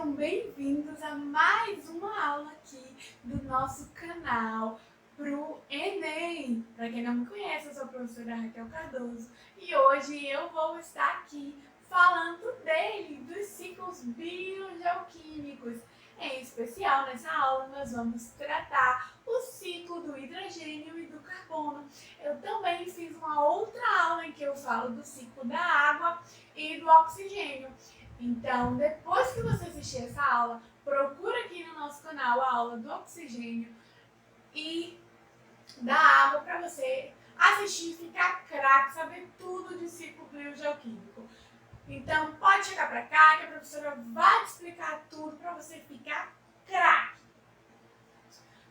Sejam bem-vindos a mais uma aula aqui do nosso canal pro Enem. Para quem não me conhece, eu sou a professora Raquel Cardoso e hoje eu vou estar aqui falando dos ciclos biogeoquímicos. Em especial, nessa aula, nós vamos tratar o ciclo do hidrogênio e do carbono. Eu também fiz uma outra aula em que eu falo do ciclo da água e do oxigênio. Então, depois que você assistir essa aula, procura aqui no nosso canal a aula do oxigênio e da água para você assistir, ficar craque, saber tudo de ciclo biogeoquímico. Então, pode chegar para cá que a professora vai te explicar tudo para você ficar craque.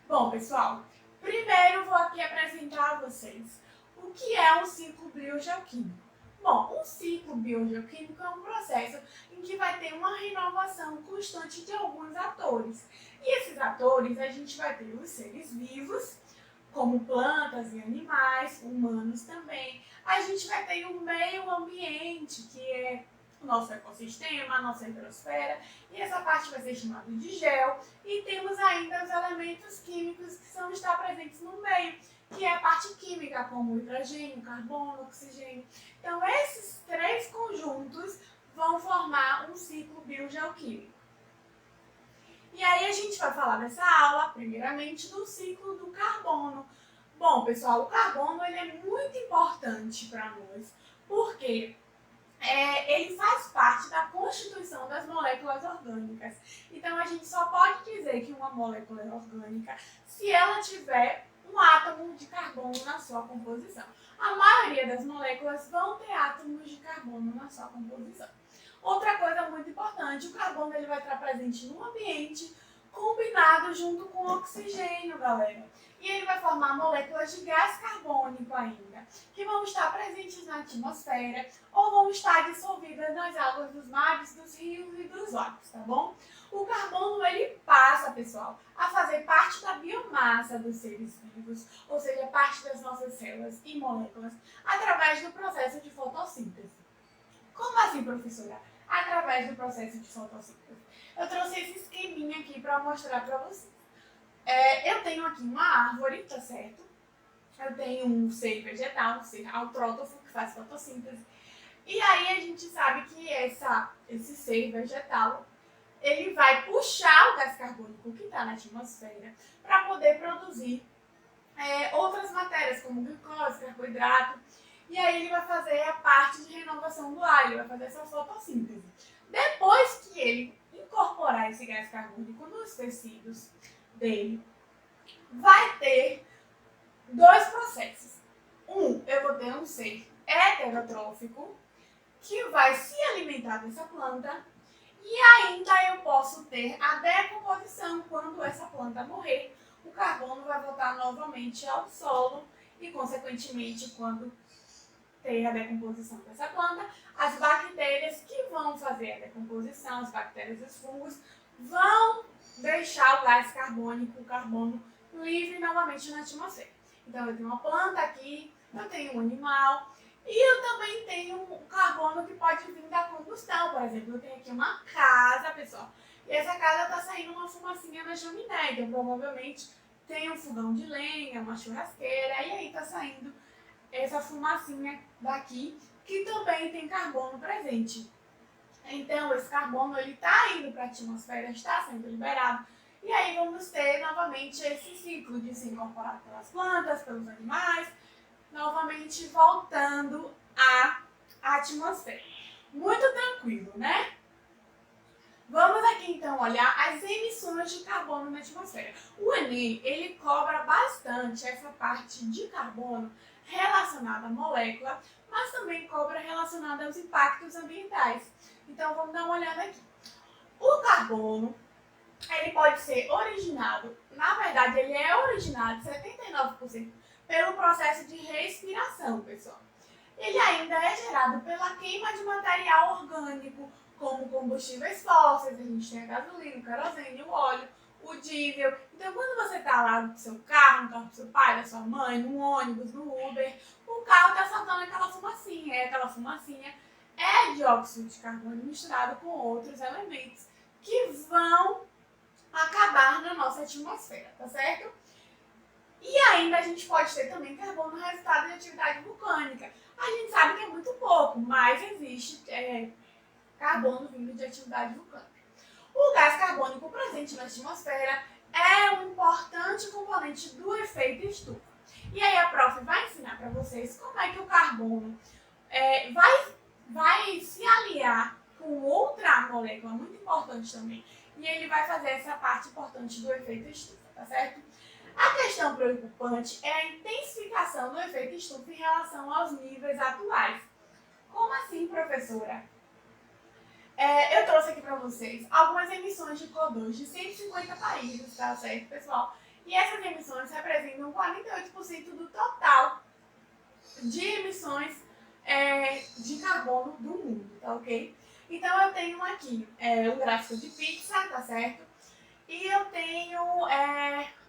Bom, pessoal, primeiro vou aqui apresentar a vocês o que é um ciclo biogeoquímico. Bom, um ciclo biogeoquímico é um processo em que vai ter uma renovação constante de alguns atores. E esses atores a gente vai ter os seres vivos, como plantas e animais, humanos também. A gente vai ter o meio ambiente, que é o nosso ecossistema, a nossa hidrosfera, e essa parte vai ser chamada de gel. E temos ainda os elementos químicos que estar presentes no meio, que é a parte química, como hidrogênio, carbono, oxigênio. Então, esses três conjuntos vão formar um ciclo biogeoquímico. E aí a gente vai falar nessa aula, primeiramente, do ciclo do carbono. Bom, pessoal, o carbono ele é muito importante para nós, porque ele faz parte da constituição das moléculas orgânicas. Então, a gente só pode dizer que uma molécula é orgânica se ela tiver um átomo de carbono na sua composição. A maioria das moléculas vão ter átomos de carbono na sua composição. Outra coisa muito importante, o carbono ele vai estar presente no ambiente, combinado junto com o oxigênio, galera. E ele vai formar moléculas de gás carbônico ainda, que vão estar presentes na atmosfera ou vão estar dissolvidas nas águas dos mares, dos rios e dos lagos, tá bom? O carbono, ele passa, pessoal, a fazer parte da biomassa dos seres vivos, ou seja, parte das nossas células e moléculas, através do processo de fotossíntese. Como assim, professora? Através do processo de fotossíntese. Eu trouxe esse esqueminha aqui para mostrar para vocês. Eu tenho aqui uma árvore, tá certo? Eu tenho um ser vegetal, um ser autrótrofo que faz fotossíntese. E aí a gente sabe que esse ser vegetal, ele vai puxar o gás carbônico que está na atmosfera para poder produzir outras matérias, como glicose, carboidrato. E aí ele vai fazer a parte de renovação do ar, ele vai fazer essa fotossíntese. Depois que ele incorporar esse gás carbônico nos tecidos dele, vai ter dois processos. Eu vou ter um ser heterotrófico, que vai se alimentar dessa planta, e ainda eu posso ter a decomposição. Quando essa planta morrer, o carbono vai voltar novamente ao solo e, consequentemente, quando ter a decomposição dessa planta, as bactérias que vão fazer a decomposição, as bactérias e os fungos, vão deixar o gás carbônico, o carbono, livre novamente na atmosfera. Então, eu tenho uma planta aqui, eu tenho um animal, e eu também tenho um carbono que pode vir da combustão. Por exemplo, eu tenho aqui uma casa, pessoal, e essa casa está saindo uma fumacinha na chaminé, então provavelmente tem um fogão de lenha, uma churrasqueira, e aí está saindo essa fumacinha daqui, que também tem carbono presente. Então, esse carbono ele está indo para a atmosfera, está sendo liberado, e aí vamos ter novamente esse ciclo de se incorporar pelas plantas, pelos animais, novamente voltando à atmosfera. Muito tranquilo, né? Vamos aqui então olhar as emissões de carbono na atmosfera. O Enem, ele cobra bastante essa parte de carbono relacionada à molécula, mas também cobra relacionada aos impactos ambientais. Então vamos dar uma olhada aqui. O carbono, ele pode ser originado, na verdade ele é originado 79% pelo processo de respiração, pessoal. Ele ainda é gerado pela queima de material orgânico, como combustíveis fósseis, a gente tem a gasolina, o querosene, o óleo, o diesel. Então, quando você está lá no seu carro, no carro do seu pai, da sua mãe, no ônibus, no Uber, o carro está soltando aquela fumacinha. E aquela fumacinha é dióxido de carbono misturado com outros elementos que vão acabar na nossa atmosfera, tá certo? E ainda a gente pode ter também carbono no resultado de atividade vulcânica. A gente sabe que é muito pouco, mas existe carbono vindo de atividade vulcânica. O gás carbônico presente na atmosfera é um importante componente do efeito estufa. E aí a prof vai ensinar para vocês como é que o carbono vai se aliar com outra molécula muito importante também. E ele vai fazer essa parte importante do efeito estufa, tá certo? A questão preocupante é a intensificação do efeito estufa em relação aos níveis atuais. Como assim, professora? Eu trouxe aqui para vocês algumas emissões de CO2 de 150 países, tá certo, pessoal? E essas emissões representam 48% do total de emissões de carbono do mundo, tá ok? Então eu tenho aqui um gráfico de pizza, tá certo? E eu tenho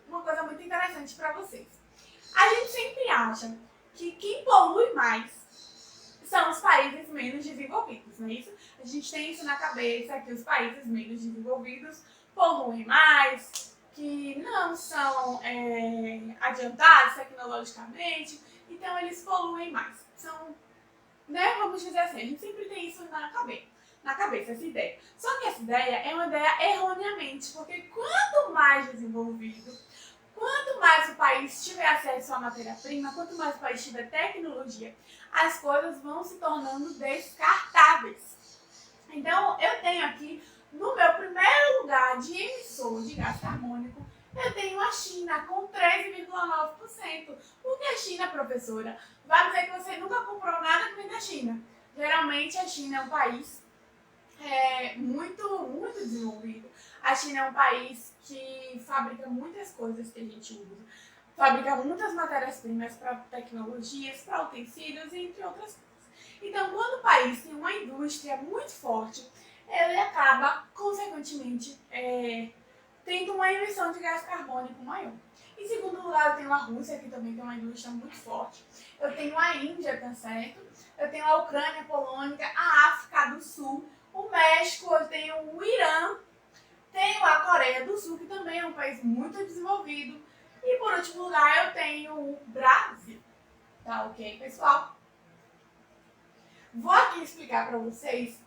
uma coisa muito interessante para vocês. A gente sempre acha que quem polui mais são os países menos desenvolvidos, não é isso? A gente tem isso na cabeça, que os países menos desenvolvidos poluem mais, que não são adiantados tecnologicamente, então eles poluem mais. São, vamos dizer assim, a gente sempre tem isso na cabeça, essa ideia. Só que essa ideia é uma ideia erroneamente, porque quanto mais desenvolvido, quanto mais o país tiver acesso à matéria-prima, quanto mais o país tiver tecnologia, as coisas vão se tornando descartáveis. Então, eu tenho aqui, no meu primeiro lugar de emissor de gás carbônico, eu tenho a China com 13,9%. Por que a China, professora? Vai dizer que você nunca comprou nada que vem da China. Geralmente, a China é um país muito desenvolvido. A China é um país que fabrica muitas coisas que a gente usa. Fabrica muitas matérias-primas para tecnologias, para utensílios, entre outras coisas. Então, quando o país tem uma indústria muito forte, ele acaba, consequentemente, tendo uma emissão de gás carbônico maior. Em segundo lugar, eu tenho a Rússia, que também tem uma indústria muito forte. Eu tenho a Índia, tá certo? Eu tenho a Ucrânia, a Polônia, a África do Sul, o México, eu tenho o Irã, tenho a Coreia do Sul, que também é um país muito desenvolvido. E por último lugar, eu tenho o Brasil. Tá ok, pessoal? Vou aqui explicar para vocês,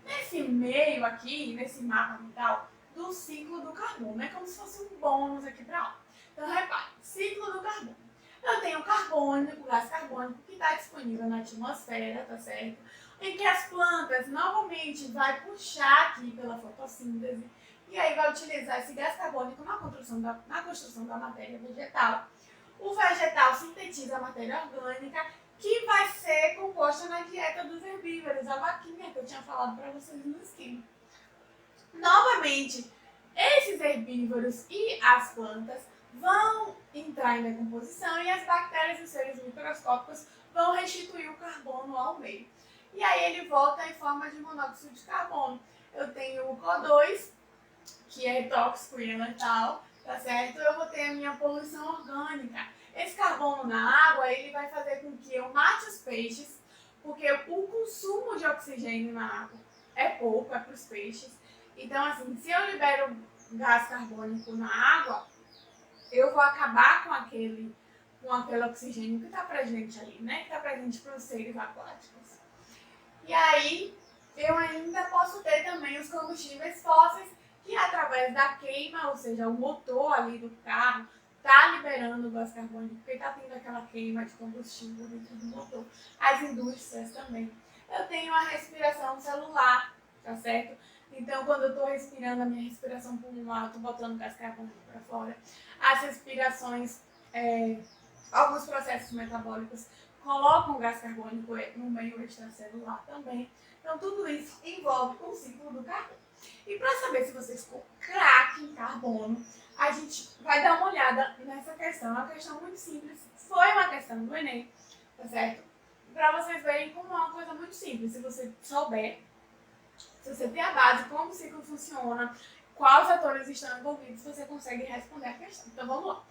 nesse meio aqui, nesse mapa mental, do ciclo do carbono. É como se fosse um bônus aqui para aula. Então, repare, ciclo do carbono. Eu tenho o carbono, o gás carbônico, que está disponível na atmosfera, tá certo? Em que as plantas, novamente, vai puxar aqui pela fotossíntese e aí vai utilizar esse gás carbônico na construção da matéria vegetal. O vegetal sintetiza a matéria orgânica, que vai ser composta na dieta dos herbívoros, a vaquinha que eu tinha falado para vocês no esquema. Novamente, esses herbívoros e as plantas vão entrar em decomposição e as bactérias e os seres microscópicos vão restituir o carbono ao meio. E aí ele volta em forma de monóxido de carbono. Eu tenho o CO2, que é tóxico e é letal, tá certo? Eu vou ter a minha poluição orgânica. Esse carbono na água, ele vai fazer com que eu mate os peixes, porque o consumo de oxigênio na água é pouco, é para os peixes. Então, assim, se eu libero gás carbônico na água, eu vou acabar com aquele oxigênio que está presente ali, né? Que está presente para os seres aquáticos. E aí, eu ainda posso ter também os combustíveis fósseis, que através da queima, ou seja, o motor ali do carro, está liberando o gás carbônico, porque está tendo aquela queima de combustível dentro do motor. As indústrias também. Eu tenho a respiração celular, tá certo? Então, quando eu estou respirando a minha respiração pulmonar, eu estou botando gás carbônico para fora. As respirações, alguns processos metabólicos colocam gás carbônico no meio extracelular também. Então, tudo isso envolve o ciclo do carbono. E para saber se você ficou craque em carbono, a gente vai dar uma olhada nessa questão. É uma questão muito simples, foi uma questão do Enem, tá certo? Para vocês verem como é uma coisa muito simples. Se você souber, se você tem a base, como o ciclo funciona, quais atores estão envolvidos, você consegue responder a questão. Então vamos lá.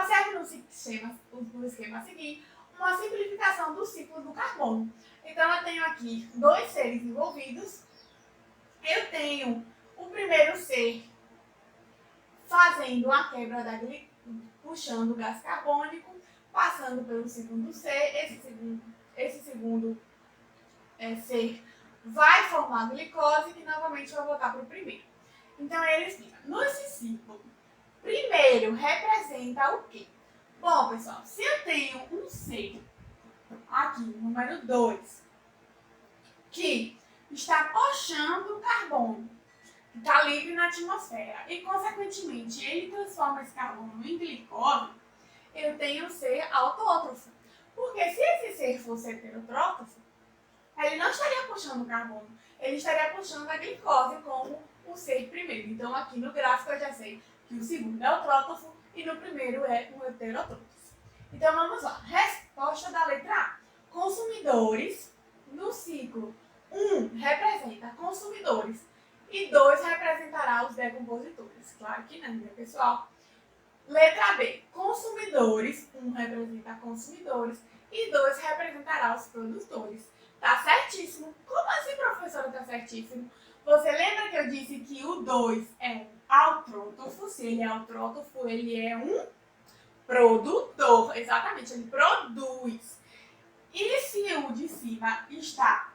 Observe no esquema a seguir uma simplificação do ciclo do carbono. Então eu tenho aqui dois seres envolvidos. Eu tenho tenho o primeiro ser fazendo a quebra da puxando o gás carbônico, passando pelo segundo ser, esse segundo ser vai formar a glicose, que novamente vai voltar para o primeiro. Então, ele explica. Nesse ciclo, primeiro representa o quê? Bom, pessoal, se eu tenho um ser, aqui, número 2, que está puxando o carbono, que está livre na atmosfera, e, consequentemente, ele transforma esse carbono em glicose, eu tenho um ser autótrofo. Porque se esse ser fosse heterotrófo, ele não estaria puxando o carbono, ele estaria puxando a glicose como o ser primeiro. Então, aqui no gráfico eu já sei que o segundo é autótrofo e no primeiro é um heterótrofo. Então, vamos lá. Resposta da letra A. Consumidores, no ciclo 1 representa consumidores e 2 representará os decompositores. Claro que não, né, pessoal? Letra B. Consumidores, 1 representa consumidores e 2 representará os produtores. Tá certíssimo. Como assim, professora, tá certíssimo? Você lembra que eu disse que o 2 é um autrótrofo? Se ele é autrótrofo, ele é um produtor. Exatamente, ele produz. E se o de cima está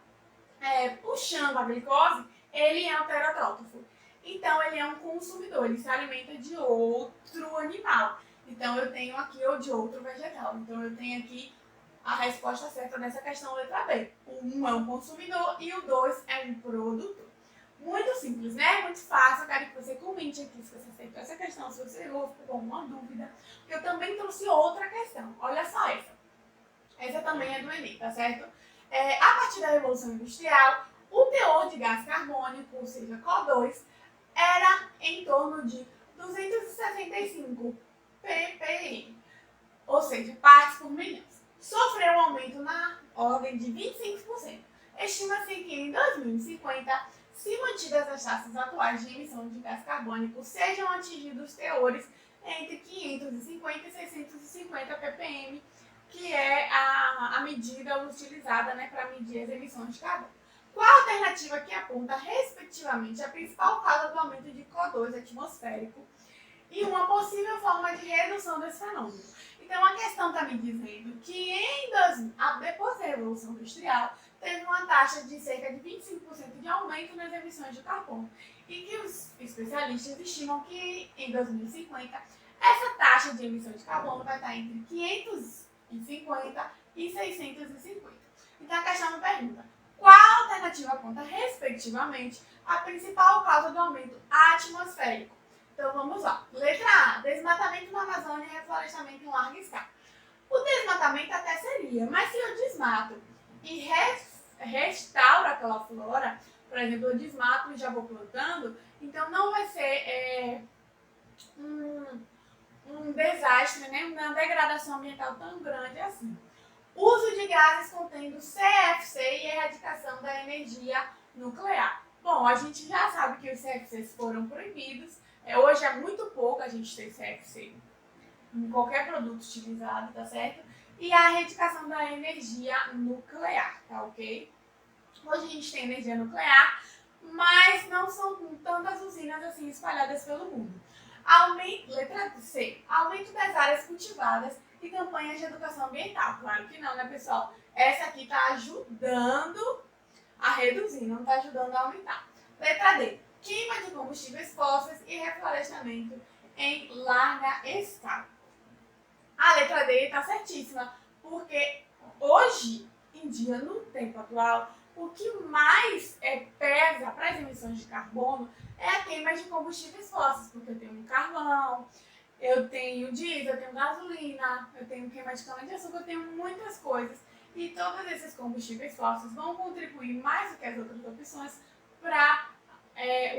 puxando a glicose, ele é um heterotrófo. Então, ele é um consumidor, ele se alimenta de outro animal. Então, eu tenho aqui ou de outro vegetal. Então, eu tenho aqui a resposta certa nessa questão, letra B. O 1 é um consumidor e o 2 é um produtor. Muito simples, né? Muito fácil. Eu quero que você comente aqui se você acertou essa questão, se você errou, ficou com alguma dúvida. Eu também trouxe outra questão. Olha só essa. Essa também é do Enem, tá certo? A partir da Revolução Industrial, o teor de gás carbônico, ou seja, CO2, era em torno de 265 ppm, ou seja, partes por milhão. Sofreu um aumento na ordem de 25%. Estima-se que em 2050, se mantidas as taxas atuais de emissão de gás carbônico, sejam atingidos teores entre 550 e 650 ppm, que é a medida utilizada, né, para medir as emissões de carbono. Qual a alternativa que aponta, respectivamente, a principal causa do aumento de CO2 atmosférico e uma possível forma de redução desse fenômeno? Então, a questão está me dizendo que depois da Revolução Industrial, teve uma taxa de cerca de 25% de aumento nas emissões de carbono e que os especialistas estimam que, em 2050, essa taxa de emissão de carbono vai estar entre 550 e 650. Então, a questão me pergunta, qual alternativa aponta, respectivamente, a principal causa do aumento atmosférico? Então, vamos lá. Letra A. Desmatamento na Amazônia e reflorestamento em larga escala. O desmatamento até seria, mas se eu desmato e restauro aquela flora, por exemplo, eu desmato e já vou plantando, então não vai ser um desastre, né? Uma degradação ambiental tão grande assim. Uso de gases contendo CFC e erradicação da energia nuclear. Bom, a gente já sabe que os CFCs foram proibidos. Hoje é muito pouco a gente ter CFC em qualquer produto utilizado, tá certo? E a erradicação da energia nuclear, tá ok? Hoje a gente tem energia nuclear, mas não são tantas usinas assim espalhadas pelo mundo. Letra C. Aumento das áreas cultivadas e campanhas de educação ambiental. Claro que não, né, pessoal? Essa aqui está ajudando a reduzir, não está ajudando a aumentar. Letra D. Queima de combustíveis fósseis e reflorestamento em larga escala. A letra D está certíssima, porque hoje em dia, no tempo atual, o que mais pesa para as emissões de carbono é a queima de combustíveis fósseis, porque eu tenho carvão, eu tenho diesel, eu tenho gasolina, eu tenho queima de cana-de-açúcar, eu tenho muitas coisas. E todos esses combustíveis fósseis vão contribuir mais do que as outras opções para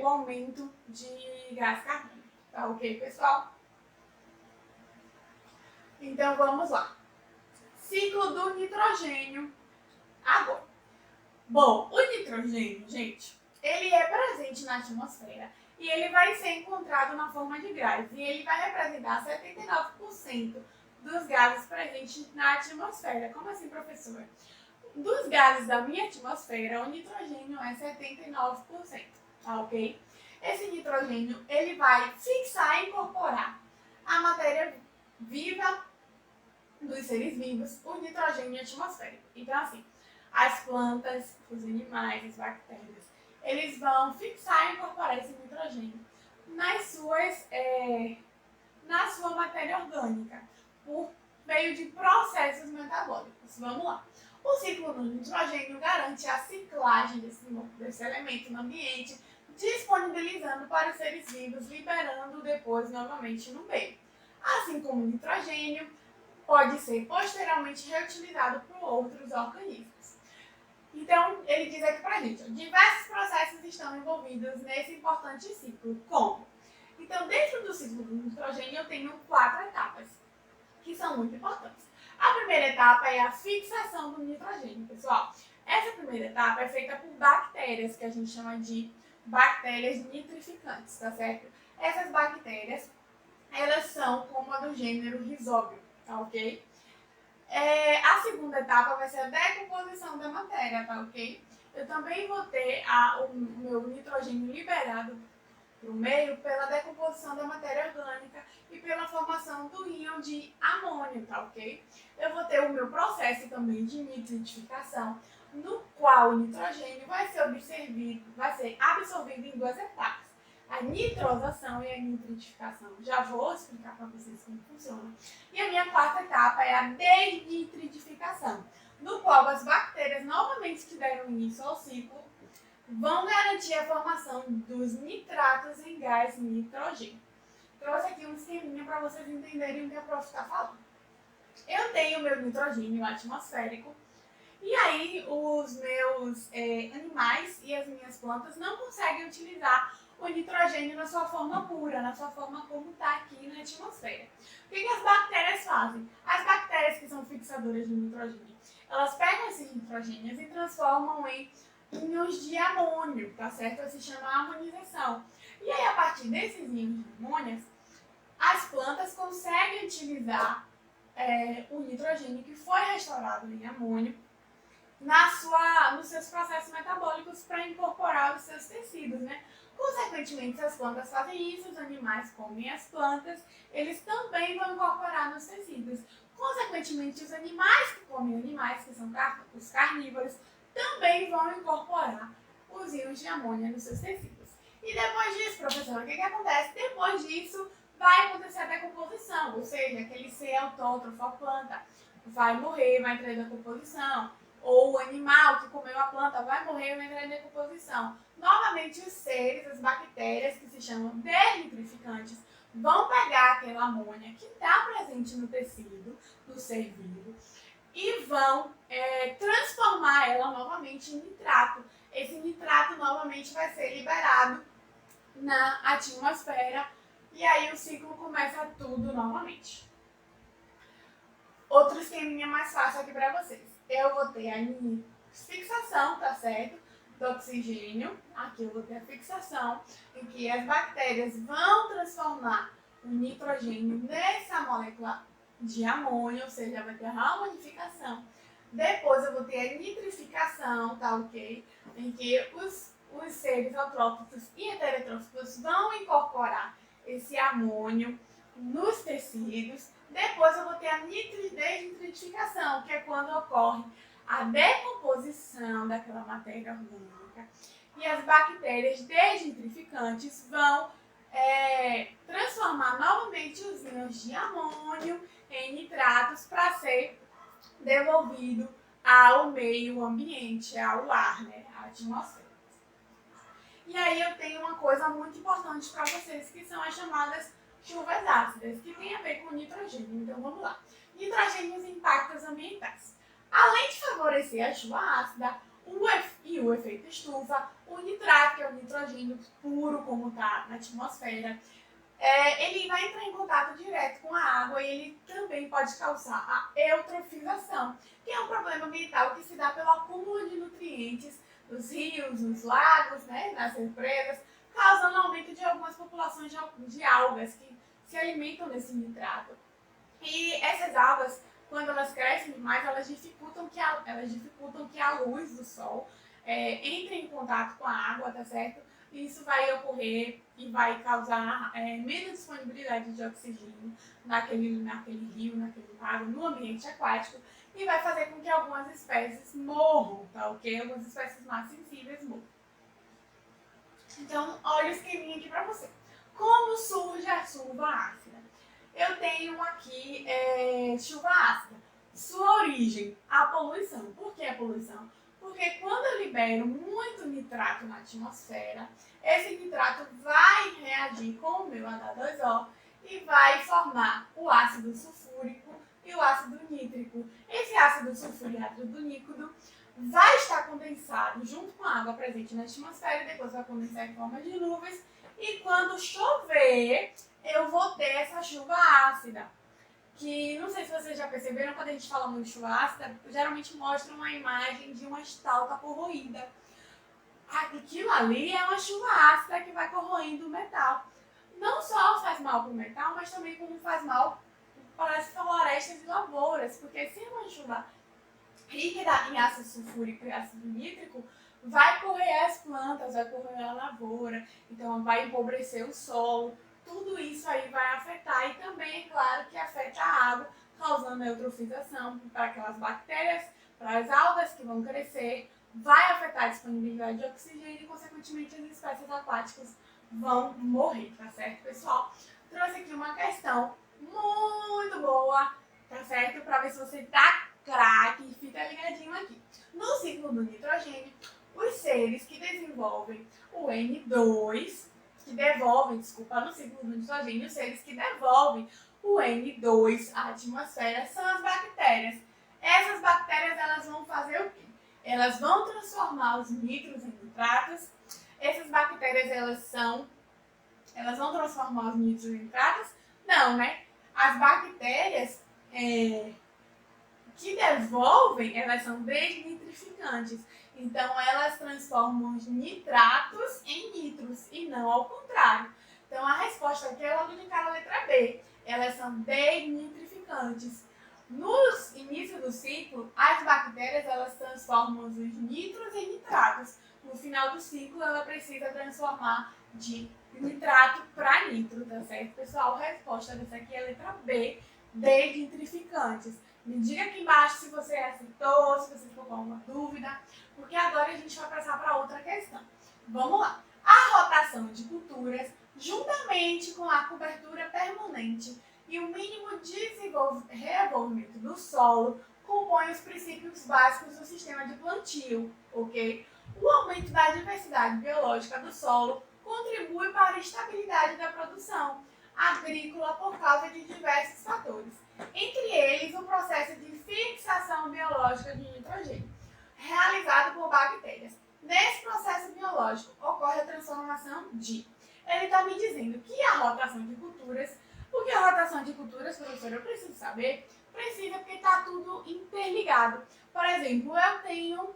o aumento de gás carbônico. Tá ok, pessoal? Então, vamos lá. Ciclo do nitrogênio agora. Bom, o nitrogênio, gente, ele é presente na atmosfera e ele vai ser encontrado na forma de gases. E ele vai representar 79% dos gases presentes na atmosfera. Como assim, professora? Dos gases da minha atmosfera, o nitrogênio é 79%, tá ok? Esse nitrogênio, ele vai fixar e incorporar a matéria viva dos seres vivos, o nitrogênio atmosférico. Então, assim, as plantas, os animais, as bactérias, eles vão fixar e incorporar esse nitrogênio na sua matéria orgânica, por meio de processos metabólicos. Vamos lá. O ciclo do nitrogênio garante a ciclagem desse elemento no ambiente, disponibilizando para os seres vivos, liberando depois novamente no meio. Assim como o nitrogênio pode ser posteriormente reutilizado por outros organismos. Então, ele diz aqui pra gente, diversos processos estão envolvidos nesse importante ciclo. Como? Então, dentro do ciclo do nitrogênio, eu tenho 4 etapas, que são muito importantes. A primeira etapa é a fixação do nitrogênio, pessoal. Essa primeira etapa é feita por bactérias, que a gente chama de bactérias nitrificantes, tá certo? Essas bactérias, elas são como a do gênero Rhizóbio, tá ok? A segunda etapa vai ser a decomposição da matéria, tá ok? Eu também vou ter o meu nitrogênio liberado para o meio pela decomposição da matéria orgânica e pela formação do íon de amônio, tá ok? Eu vou ter o meu processo também de nitritificação, no qual o nitrogênio vai ser absorvido em 2 etapas. A nitrosação e a nitritificação. Já vou explicar para vocês como funciona. E a minha 4ª etapa é a desnitrificação, no qual as bactérias novamente que deram início ao ciclo vão garantir a formação dos nitratos em gás nitrogênio. Trouxe aqui um esqueminha para vocês entenderem o que a prof está falando. Eu tenho o meu nitrogênio atmosférico, e aí os meus animais e as minhas plantas não conseguem utilizar o nitrogênio na sua forma pura, na sua forma como está aqui na atmosfera. O que as bactérias fazem? As bactérias que são fixadoras de nitrogênio, elas pegam esses nitrogênios e transformam em íons de amônio, tá certo? Isso se chama amonização. E aí, a partir desses íons de amônio, as plantas conseguem utilizar o nitrogênio que foi restaurado em amônio nos seus processos metabólicos para incorporar os seus tecidos, né? Consequentemente, se as plantas fazem isso, os animais comem as plantas, eles também vão incorporar nos tecidos. Consequentemente, os animais que comem animais, que são os carnívoros, também vão incorporar os íons de amônia nos seus tecidos. E depois disso, professora, o que acontece? Depois disso, vai acontecer a decomposição, ou seja, aquele ser autótrofo, a planta, vai morrer, vai entrar em decomposição. Ou o animal que comeu a planta vai morrer e vai entrar em decomposição. Novamente, os seres, as bactérias, que se chamam desnitrificantes, vão pegar aquela amônia que está presente no tecido do ser vivo e vão transformar ela novamente em nitrato. Esse nitrato novamente vai ser liberado na atmosfera e aí o ciclo começa tudo novamente. Outro esqueminha mais fácil aqui para vocês. Eu vou ter a fixação, tá certo? Do oxigênio. Aqui eu vou ter a fixação, em que as bactérias vão transformar o nitrogênio nessa molécula de amônio, ou seja, vai ter a amonificação. Depois eu vou ter a nitrificação, tá ok? Em que os seres autrófitos e heterotróficos vão incorporar esse amônio nos tecidos. Depois eu vou ter a desnitrificação, que é quando ocorre a decomposição daquela matéria orgânica. E as bactérias desnitrificantes vão transformar novamente os íons de amônio em nitratos para ser devolvido ao meio ambiente, ao ar, né, à atmosfera. E aí eu tenho uma coisa muito importante para vocês, que são as chamadas chuvas ácidas, que tem a ver com nitrogênio. Então vamos lá. Nitrogênio e os impactos ambientais. Além de favorecer a chuva ácida e o efeito estufa, o nitrato, que é o nitrogênio puro, como está na atmosfera, ele vai entrar em contato direto com a água e ele também pode causar a eutrofização, que é um problema ambiental que se dá pelo acúmulo de nutrientes nos rios, nos lagos, né, nas represas, causando aumento de algumas populações de algas que se alimentam desse nitrato. E essas algas, quando elas crescem demais, elas dificultam que a luz do sol entre em contato com a água, tá certo? isso vai ocorrer e vai causar menos disponibilidade de oxigênio naquele rio, naquele lago, no ambiente aquático, e vai fazer com que algumas espécies morram, tá ok? Algumas espécies mais sensíveis morram. Então, olha o esqueminha aqui para você. Como surge a chuva ácida? Eu tenho aqui chuva ácida. Sua origem, a poluição. Por que a poluição? Porque quando eu libero muito nitrato na atmosfera, esse nitrato vai reagir com o meu H2O e vai formar o ácido sulfúrico e o ácido nítrico. Esse ácido sulfúrico e ácido nítrico vai estar condensado junto com a água presente na atmosfera e depois vai condensar em forma de nuvens. E quando chover, eu vou ter essa chuva ácida. Que não sei se vocês já perceberam, quando a gente fala muito de chuva ácida, geralmente mostra uma imagem de uma estalta corroída. Aquilo ali é uma chuva ácida que vai corroendo o metal. Não só faz mal para o metal, mas também como faz mal para as florestas e lavouras, porque se é uma chuva rica em ácido sulfúrico e ácido nítrico, vai corroer as plantas, vai corroer a lavoura, então vai empobrecer o solo. Tudo isso aí vai afetar e também, é claro, que afeta a água, causando eutrofização para aquelas bactérias, para as algas que vão crescer, vai afetar a disponibilidade de oxigênio e, consequentemente, as espécies aquáticas vão morrer, tá certo, pessoal? Trouxe aqui uma questão muito boa, tá certo? Para ver se você tá craque, fica ligadinho aqui. No ciclo do nitrogênio, os seres que desenvolvem o N2, no ciclo do nitrogênio, os seres que devolvem o N2 à atmosfera são as bactérias. Essas bactérias, elas vão fazer o quê? Elas vão transformar os nitros em nitratos. Essas bactérias, elas vão transformar os nitros em nitratos? Não, né? As bactérias que devolvem, elas são desnitrificantes. Então, elas transformam os nitratos em nitros e não ao contrário. Então, a resposta aqui é logo de cara a letra B. Elas são desnitrificantes. No início do ciclo, as bactérias elas transformam os nitros em nitratos. No final do ciclo, ela precisa transformar de nitrato para nitro, tá certo, pessoal? A resposta dessa aqui é a letra B, desnitrificantes. Me diga aqui embaixo se você acertou, se você ficou com alguma dúvida, porque agora a gente vai passar para outra questão. Vamos lá. A rotação de culturas, juntamente com a cobertura permanente e o mínimo revolvimento do solo, compõem os princípios básicos do sistema de plantio, ok? O aumento da diversidade biológica do solo contribui para a estabilidade da produção agrícola por causa de diversos fatores, entre eles o processo de fixação biológica de nitrogênio, realizado por bactérias. Nesse processo biológico ocorre a transformação de... Ele está me dizendo que a rotação de culturas, porque a rotação de culturas, professor, eu preciso saber, precisa porque está tudo interligado. Por exemplo, eu tenho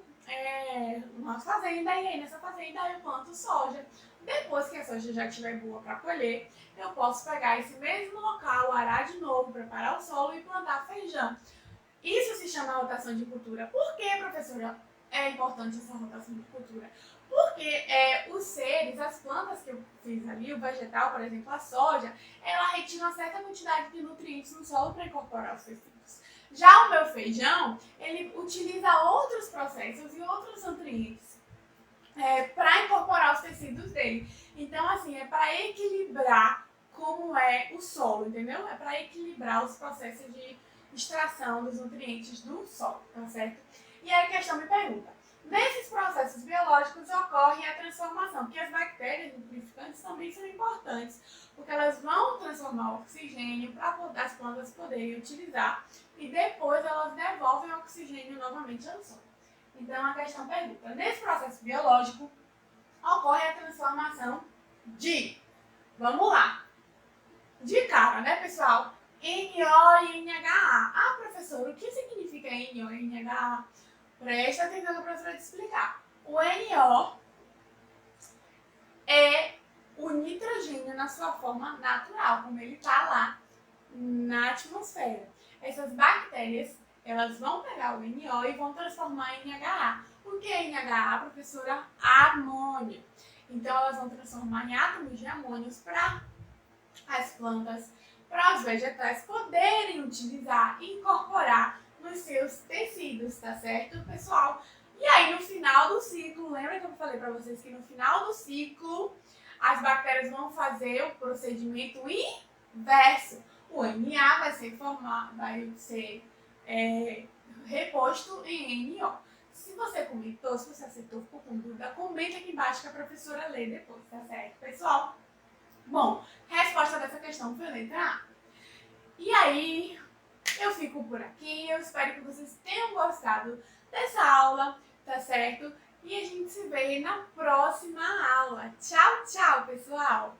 uma fazenda e aí nessa fazenda eu planto soja. Depois que a soja já estiver boa para colher, eu posso pegar esse mesmo local, arar de novo, preparar o solo e plantar feijão. Isso se chama rotação de cultura. Por que, professora, é importante essa rotação de cultura? Porque os seres, as plantas que eu fiz ali, o vegetal, por exemplo, a soja, ela retém uma certa quantidade de nutrientes no solo para incorporar os tecidos. Já o meu feijão, ele utiliza outros processos e outros nutrientes para incorporar os tecidos dele. Então, assim, é para equilibrar como é o solo, entendeu? É para equilibrar os processos de extração dos nutrientes do solo, tá certo? E aí a questão me pergunta, nesses processos biológicos ocorre a transformação, porque as bactérias nitrificantes também são importantes, porque elas vão transformar o oxigênio para as plantas poderem utilizar e depois elas devolvem o oxigênio novamente ao solo. Então a questão pergunta, nesse processo biológico ocorre a transformação de, vamos lá, de cara, né, pessoal? NO e NHA. Ah, professor, o que significa NO e NHA? Presta atenção que a professora vai te explicar. O NO é o nitrogênio na sua forma natural, como ele está lá na atmosfera. Essas bactérias, elas vão pegar o NO e vão transformar em NHA. O que é NHA, professora? Amônio. Então elas vão transformar em átomos de amônios para as plantas, para os vegetais poderem utilizar e incorporar nos seus tecidos, tá certo, pessoal? E aí no final do ciclo, lembra que eu falei para vocês que no final do ciclo as bactérias vão fazer o procedimento inverso. O Na vai ser reposto em NO. Se você comentou, se você acertou, ficou com dúvida, comenta aqui embaixo que a professora lê depois, tá certo, pessoal? Bom, resposta dessa questão foi a letra A. E aí, eu fico por aqui. Eu espero que vocês tenham gostado dessa aula, tá certo? E a gente se vê na próxima aula. Tchau, tchau, pessoal!